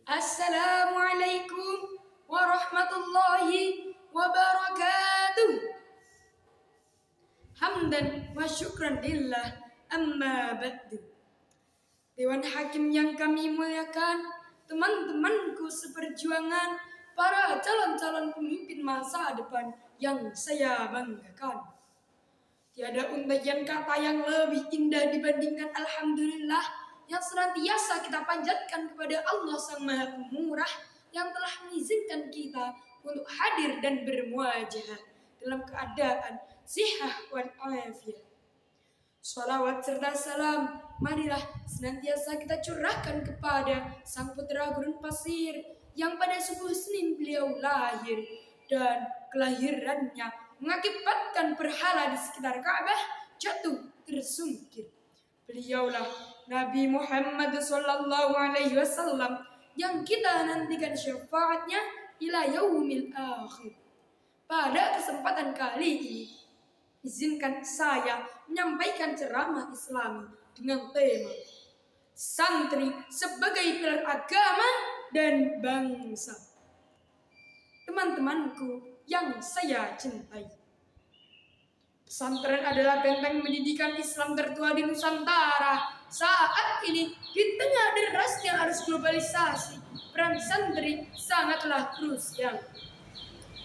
Assalamualaikum warahmatullahi wabarakatuh. Hamdan wa syukran lillah, amma ba'du. Dewan Hakim yang kami muliakan, teman-temanku seperjuangan, para calon-calon pemimpin masa depan yang saya banggakan. Tiada untayan kata yang lebih indah dibandingkan alhamdulillah yang senantiasa kita panjatkan kepada Allah Sang Maha Pemurah yang telah mengizinkan kita untuk hadir dan bermuajah dalam keadaan sihah wal afiat. Salawat serta salam marilah senantiasa kita curahkan kepada Sang Putra Gurun Pasir yang pada subuh Senin beliau lahir dan kelahirannya mengakibatkan berhala di sekitar Ka'bah jatuh tersungkir. Beliaulah Nabi Muhammad SAW yang kita nantikan syafaatnya ila yaumil akhir. Pada kesempatan kali ini, izinkan saya menyampaikan ceramah Islami dengan tema Santri sebagai pilar agama dan bangsa. Teman-temanku yang saya cintai, pesantren adalah benteng pendidikan Islam tertua di Nusantara. Saat ini, di tengah derasnya arus globalisasi, peran santri sangatlah krusial,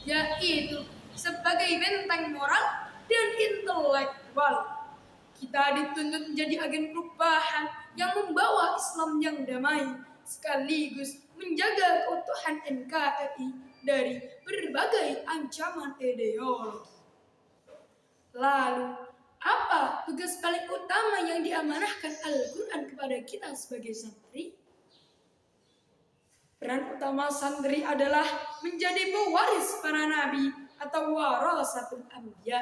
yaitu sebagai benteng moral dan intelektual. Kita dituntut menjadi agen perubahan yang membawa Islam yang damai, sekaligus menjaga keutuhan NKRI dari berbagai ancaman ideologi. Lalu, apa tugas paling utama yang diamanahkan Al-Quran kepada kita sebagai santri? Peran utama santri adalah menjadi pewaris para nabi atau warasatul anbiya.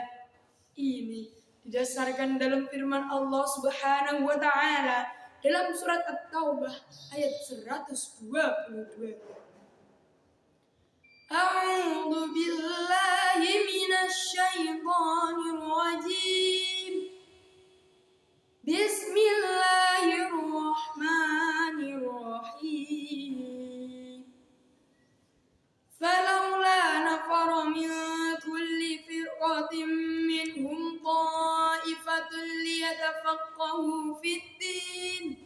Ini didasarkan dalam firman Allah Subhanahu wa taala dalam surat At-Taubah ayat 122. A'udzu billahi minasy syaithanir rajim. Bismillahirrahmanirrahim. Falawla nafara min kulli firqatin minhum ta'ifatun liyatafaqahu fid-din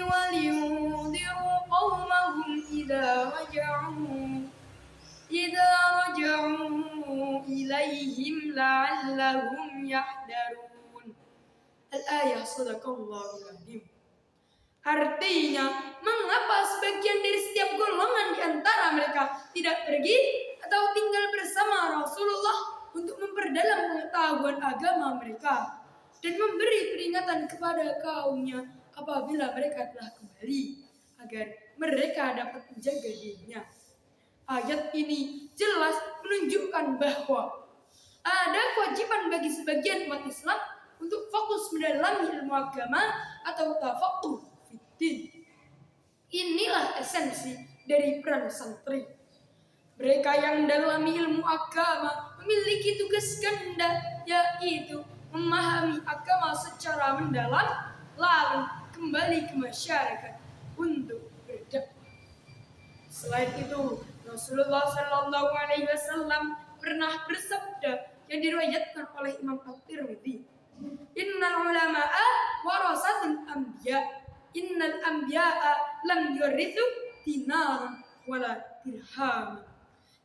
wa liyunziru qawmahum idza raja'u ilaihim la'allahum yahdarun. Al-ayah sadaqallahul azim. Artinya, mengapa sebagian dari setiap golongan di antara mereka tidak pergi atau tinggal bersama Rasulullah untuk memperdalam pengetahuan agama mereka dan memberi peringatan kepada kaumnya apabila mereka telah kembali agar mereka dapat menjaga dirinya. Ayat ini jelas menunjukkan bahwa ada kewajiban bagi sebagian umat Islam untuk fokus mendalami ilmu agama atau tafaqquh fiddin. Inilah esensi dari peran santri. Mereka yang mendalami ilmu agama memiliki tugas ganda, yaitu memahami agama secara mendalam, lalu kembali ke masyarakat untuk berdakwah. Selain itu, Rasulullah SAW pernah bersabda yang diriwayatkan oleh Imam At-Tirmidzi, Innal ulama'a warasatul anbiya. Innal anbiya'a lam yurithu dinaran wala dirham.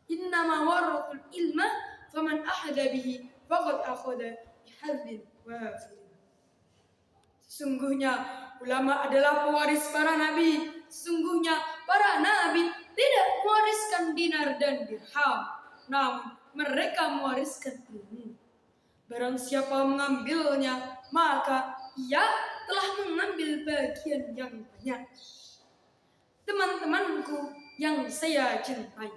Innama warathul ilma faman ahada bihi faqad akhadha bihadzin wafir. Sesungguhnya ulama adalah pewaris para nabi. Sesungguhnya para nabi tidak mewariskan dinar dan dirham, namun mereka mewariskan ilmu. Barang siapa mengambilnya, maka ia telah mengambil bagian yang banyak. Teman-temanku yang saya cintai,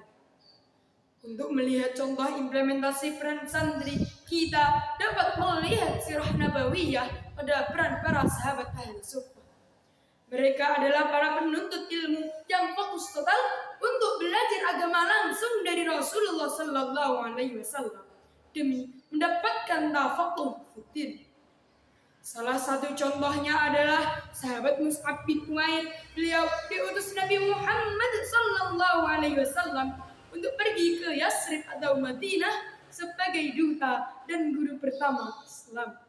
untuk melihat contoh implementasi peran santri, kita dapat melihat sirah nabawiyah pada peran para sahabat ahli sunnah. Mereka adalah para penuntut ilmu yang fokus total untuk belajar agama langsung dari Rasulullah SAW demi mendapatkan tafaqquh fiddin. Salah satu contohnya adalah sahabat Mus'ab bin Umair. Beliau diutus Nabi Muhammad SAW untuk pergi ke Yasrib atau Madinah sebagai duta dan guru pertama Islam.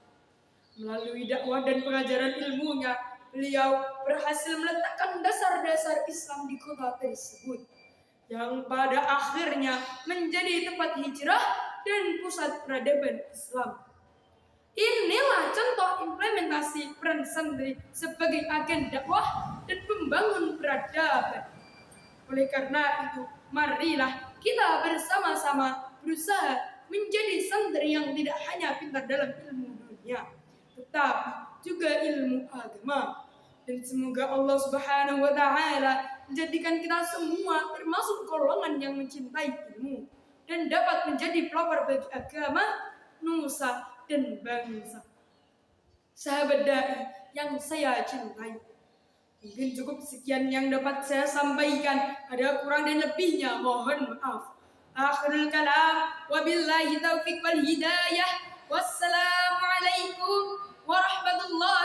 Melalui dakwah dan pengajaran ilmunya, beliau berhasil meletakkan dasar-dasar Islam di kota tersebut, yang pada akhirnya menjadi tempat hijrah dan pusat peradaban Islam. Inilah contoh implementasi peran santri sebagai agen dakwah dan pembangun peradaban. Oleh karena itu, marilah kita bersama-sama berusaha menjadi santri yang tidak hanya pintar dalam ilmu dunia, tetapi juga ilmu agama. Dan semoga Allah Subhanahu wa Ta'ala menjadikan kita semua termasuk golongan yang mencintai ilmu dan dapat menjadi pelopor bagi agama, nusa, dan bangsa. Sahabat dai yang saya cintai, mungkin cukup sekian yang dapat saya sampaikan. Ada kurang dan lebihnya mohon maaf. Akhirul kalam, wabillahi taufiq wal hidayah. Wassalamualaikum warahmatullahi